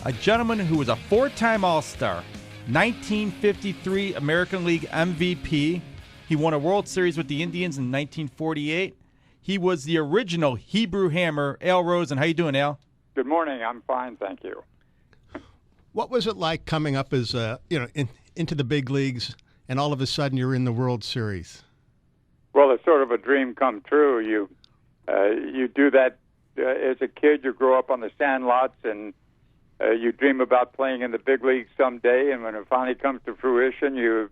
a gentleman who was a four-time All-Star, 1953 American League MVP. He won a World Series with the Indians in 1948. He was the original Hebrew Hammer, Al Rosen. How you doing, Al? Good morning. I'm fine, thank you. What was it like coming up as into the big leagues, and all of a sudden you're in the World Series? Well, it's sort of a dream come true. You do that as a kid. You grow up on the sandlots, and you dream about playing in the big leagues someday. And when it finally comes to fruition, you're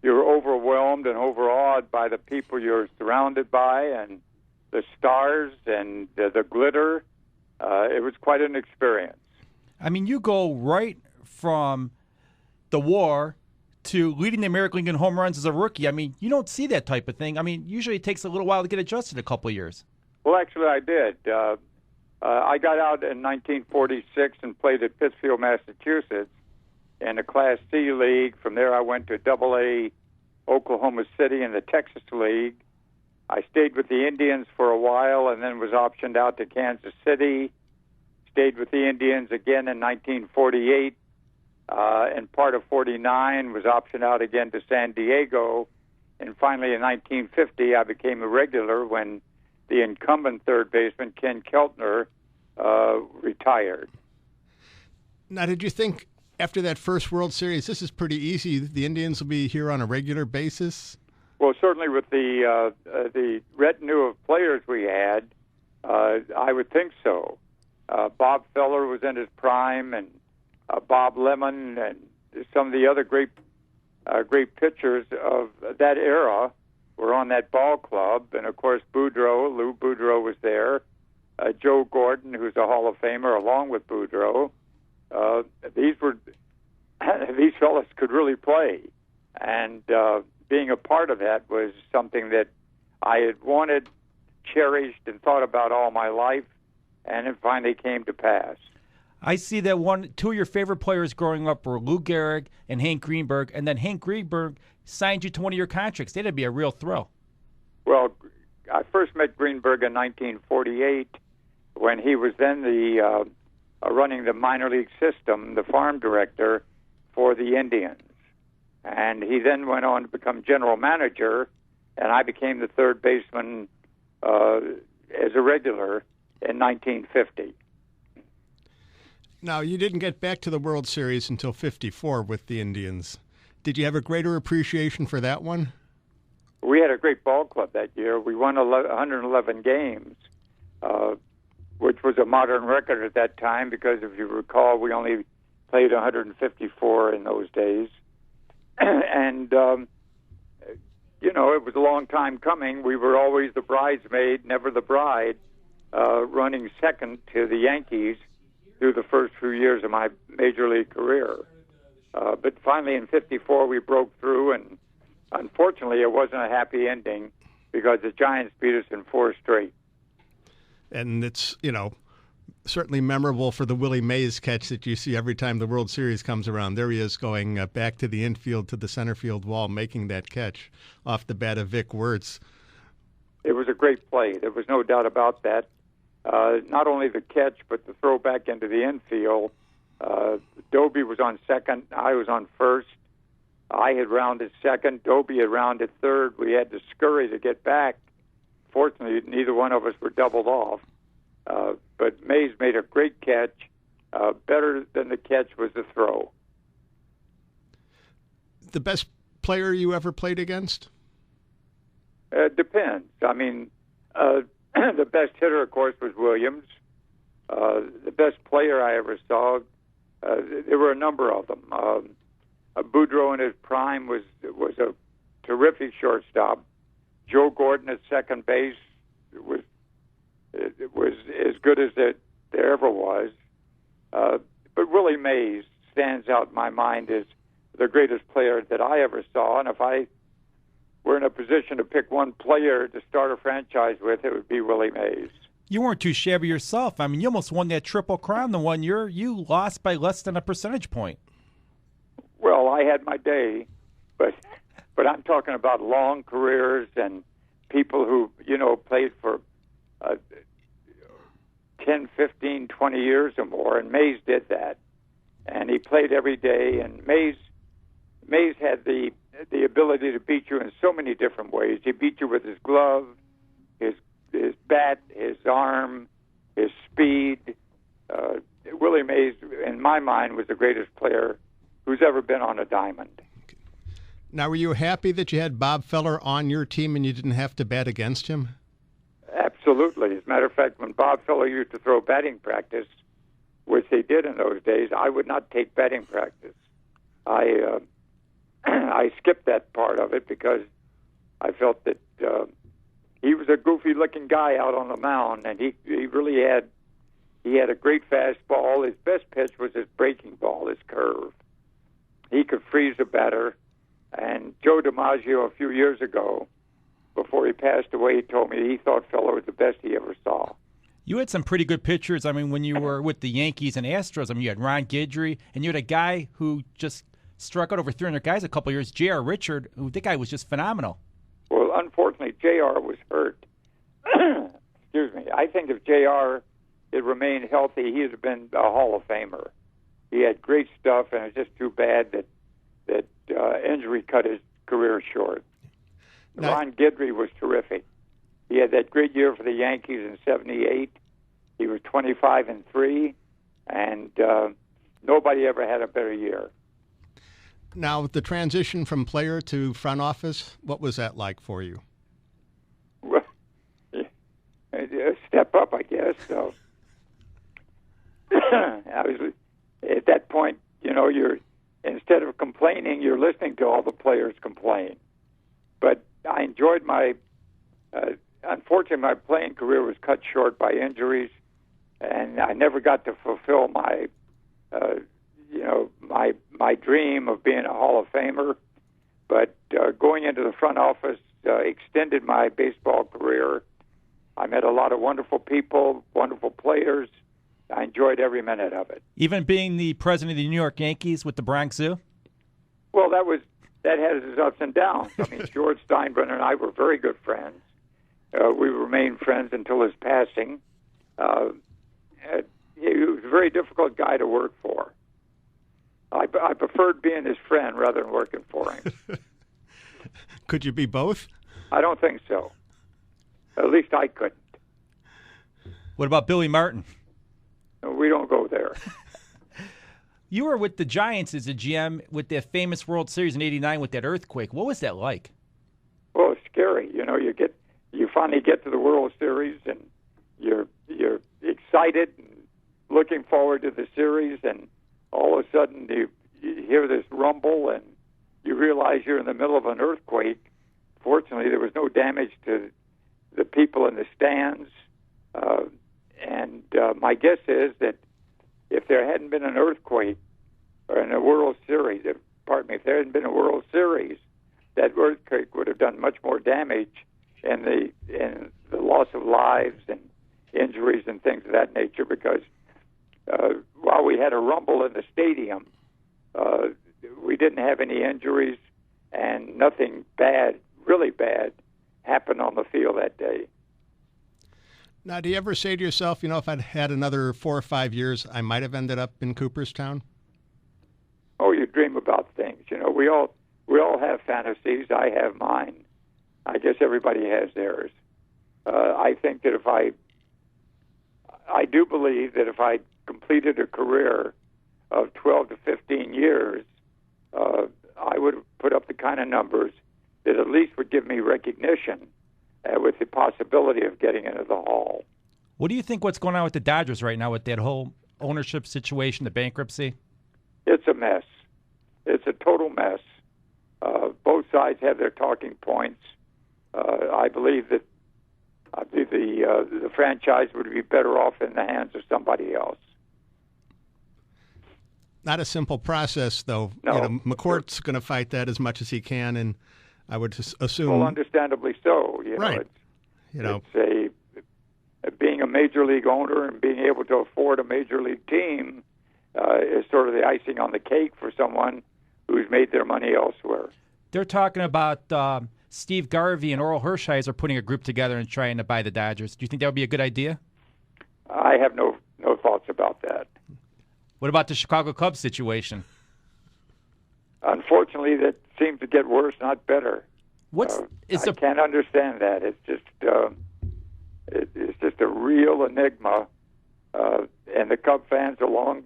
overwhelmed and overawed by the people you're surrounded by, and the stars and the glitter. It was quite an experience. I mean, you go right from the war to leading the American League in home runs as a rookie. I mean, you don't see that type of thing. I mean, usually it takes a little while to get adjusted, a couple of years. Well, actually, I did. I got out in 1946 and played at Pittsfield, Massachusetts, in a Class C league. From there, I went to Double-A Oklahoma City in the Texas League. I stayed with the Indians for a while and then was optioned out to Kansas City. Stayed with the Indians again in 1948 and part of 49, was optioned out again to San Diego. And finally in 1950, I became a regular when the incumbent third baseman, Ken Keltner, retired. Now, did you think after that first World Series, this is pretty easy, the Indians will be here on a regular basis? Well, certainly with the retinue of players we had, I would think so. Bob Feller was in his prime, and Bob Lemon, and some of the other great pitchers of that era were on that ball club. And of course, Lou Boudreau was there. Joe Gordon, who's a Hall of Famer, along with Boudreau. These fellas could really play, and being a part of that was something that I had wanted, cherished, and thought about all my life, and it finally came to pass. I see that two of your favorite players growing up were Lou Gehrig and Hank Greenberg, and then Hank Greenberg signed you to one of your contracts. That'd be a real thrill. Well, I first met Greenberg in 1948 when he was then running the minor league system, the farm director for the Indians. And he then went on to become general manager, and I became the third baseman as a regular in 1950. Now, you didn't get back to the World Series until 54 with the Indians. Did you have a greater appreciation for that one? We had a great ball club that year. We won 111 games, which was a modern record at that time because, if you recall, we only played 154 in those days. And, it was a long time coming. We were always the bridesmaid, never the bride, running second to the Yankees through the first few years of my major league career. But finally in 54, we broke through, and unfortunately it wasn't a happy ending because the Giants beat us in 4 straight. And it's, certainly memorable for the Willie Mays catch that you see every time the World Series comes around. There he is going back to the infield to the center field wall, making that catch off the bat of Vic Wirtz. It was a great play. There was no doubt about that. Not only the catch, but the throw back into the infield. Doby was on second. I was on first. I had rounded second. Doby had rounded third. We had to scurry to get back. Fortunately, neither one of us were doubled off. But Mays made a great catch. Better than the catch was the throw. The best player you ever played against? Depends. I mean, the best hitter, of course, was Williams. The best player I ever saw, there were a number of them. Boudreau in his prime was a terrific shortstop. Joe Gordon at second base was as good as there ever was. But Willie Mays stands out in my mind as the greatest player that I ever saw. And if I were in a position to pick one player to start a franchise with, it would be Willie Mays. You weren't too shabby yourself. I mean, you almost won that Triple Crown the one year. You lost by less than a percentage point. Well, I had my day, but I'm talking about long careers and people who, played for 10, 15, 20 years or more, and Mays did that. and he played every day. And Mays had the ability to beat you in so many different ways. He beat you with his glove, his bat, his arm, his speed. Willie Mays, in my mind, was the greatest player who's ever been on a diamond. Now, were you happy that you had Bob Feller on your team and you didn't have to bat against him? Absolutely. As a matter of fact, when Bob Feller used to throw batting practice, which they did in those days, I would not take batting practice. I skipped that part of it because I felt that he was a goofy-looking guy out on the mound, and he really had a great fastball. His best pitch was his breaking ball, his curve. He could freeze a batter. And Joe DiMaggio, a few years ago, before he passed away, he told me he thought Feller was the best he ever saw. You had some pretty good pitchers. I mean, when you were with the Yankees and Astros, I mean, you had Ron Guidry, and you had a guy who just struck out over 300 guys a couple of years, J.R. Richard, who that guy was just phenomenal. Well, unfortunately, J.R. was hurt. Excuse me. I think if J.R. had remained healthy, he would have been a Hall of Famer. He had great stuff, and it's just too bad that injury cut his career short. Now, Ron Guidry was terrific. He had that great year for the Yankees in '78. He was 25-3, and nobody ever had a better year. Now, the transition from player to front office, what was that like for you? Well, a step up, I guess. So I was at that point. You know, instead of complaining, you're listening to all the players complain. But I enjoyed unfortunately, my playing career was cut short by injuries, and I never got to fulfill my dream of being a Hall of Famer. But going into the front office extended my baseball career. I met a lot of wonderful people, wonderful players. I enjoyed every minute of it. Even being the president of the New York Yankees with the Bronx Zoo? Well, that had its ups and downs. I mean, George Steinbrenner and I were very good friends. We remained friends until his passing. He was a very difficult guy to work for. I preferred being his friend rather than working for him. Could you be both? I don't think so. At least I couldn't. What about Billy Martin? We don't go there. You were with the Giants as a GM with their famous World Series in '89 with that earthquake. What was that like? Well, it's scary. You know, you finally get to the World Series, and you're excited and looking forward to the series, and all of a sudden you hear this rumble, and you realize you're in the middle of an earthquake. Fortunately, there was no damage to the people in the stands. And my guess is that if there hadn't been an earthquake or in a World Series, if there hadn't been a World Series, that earthquake would have done much more damage in the loss of lives and injuries and things of that nature. Because while we had a rumble in the stadium, we didn't have any injuries, and nothing bad, really bad, happened on the field that day. Now, do you ever say to yourself, you know, if I'd had another 4 or 5 years, I might have ended up in Cooperstown? Oh, you dream about things. You know, we all have fantasies. I have mine. I guess everybody has theirs. I think that I do believe that if I completed a career of 12 to 15 years, I would have put up the kind of numbers that at least would give me recognition with the possibility of getting into the Hall. What do you think what's going on with the Dodgers right now with that whole ownership situation, the bankruptcy? It's a mess. It's a total mess. Both sides have their talking points. I believe that the franchise would be better off in the hands of somebody else. Not a simple process, though. No. You know, McCourt's going to fight that as much as he can, and I would just assume. Well, understandably so. You know, right. It's being a major league owner and being able to afford a major league team is sort of the icing on the cake for someone who's made their money elsewhere. They're talking about Steve Garvey and Oral Hershiser putting a group together and trying to buy the Dodgers. Do you think that would be a good idea? I have no thoughts about that. What about the Chicago Cubs situation? Unfortunately, that seems to get worse, not better. I can't understand that. It's just a real enigma, and the Cub fans are long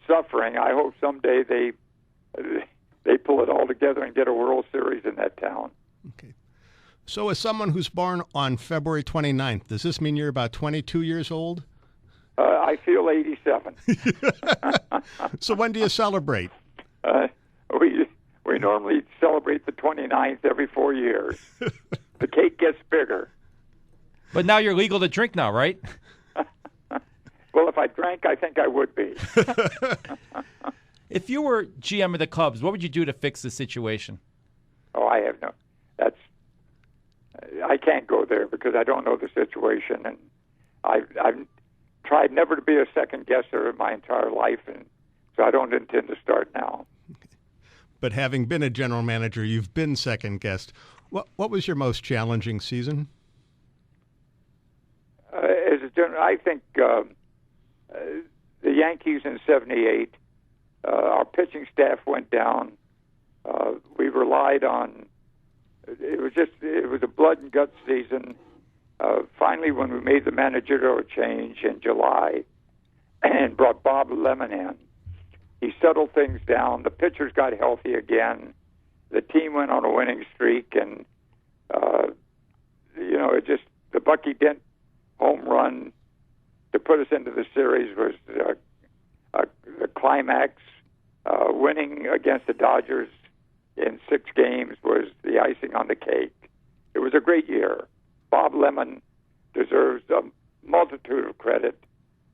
suffering. I hope someday they pull it all together and get a World Series in that town. Okay. So as someone who's born on February 29th, does this mean you're about 22 years old? I feel 87. So when do you celebrate? We normally celebrate the 29th every 4 years. The cake gets bigger. But now you're legal to drink now, right? Well, if I drank, I think I would be. If you were GM of the Cubs, what would you do to fix the situation? Oh, I can't go there because I don't know the situation, and I've tried never to be a second guesser in my entire life, and so I don't intend to start now. But having been a general manager, you've been second guessed. What was your most challenging season? As a general, I think the Yankees in '78. Our pitching staff went down. We relied on. It was a blood and guts season. Finally, when we made the managerial change in July and brought Bob Lemon in, he settled things down. The pitchers got healthy again. The team went on a winning streak, and the Bucky Dent home run to put us into the series was the climax. Winning against the Dodgers in 6 games was the icing on the cake. It was a great year. Bob Lemon deserves a multitude of credit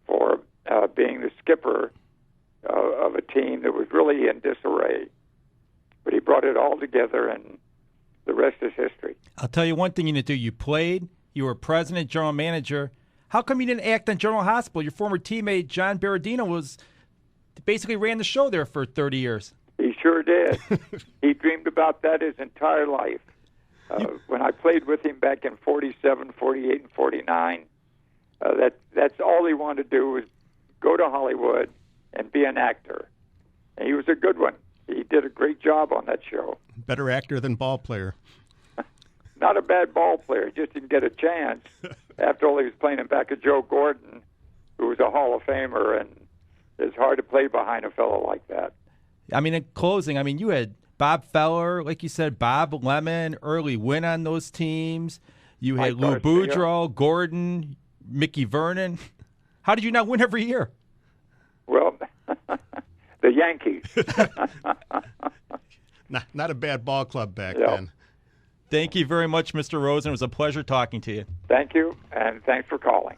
for being the skipper of a team that was really in disarray. But he brought it all together, and the rest is history. I'll tell you one thing you need to do. You played. You were president, general manager. How come you didn't act on General Hospital? Your former teammate, John Berardino, basically ran the show there for 30 years. He sure did. He dreamed about that his entire life. When I played with him back in 47, 48, and 49, that's all he wanted to do was go to Hollywood and be an actor. And he was a good one. He did a great job on that show. Better actor than ball player. Not a bad ball player. Just didn't get a chance. After all, he was playing in back of Joe Gordon, who was a Hall of Famer, and it's hard to play behind a fellow like that. I mean, in closing, you had Bob Feller, like you said, Bob Lemon, early win on those teams. You had Lou Boudreau, Gordon, Mickey Vernon. How did you not win every year? Well, the Yankees. Not a bad ball club back then. Thank you very much, Mr. Rosen. It was a pleasure talking to you. Thank you, and thanks for calling.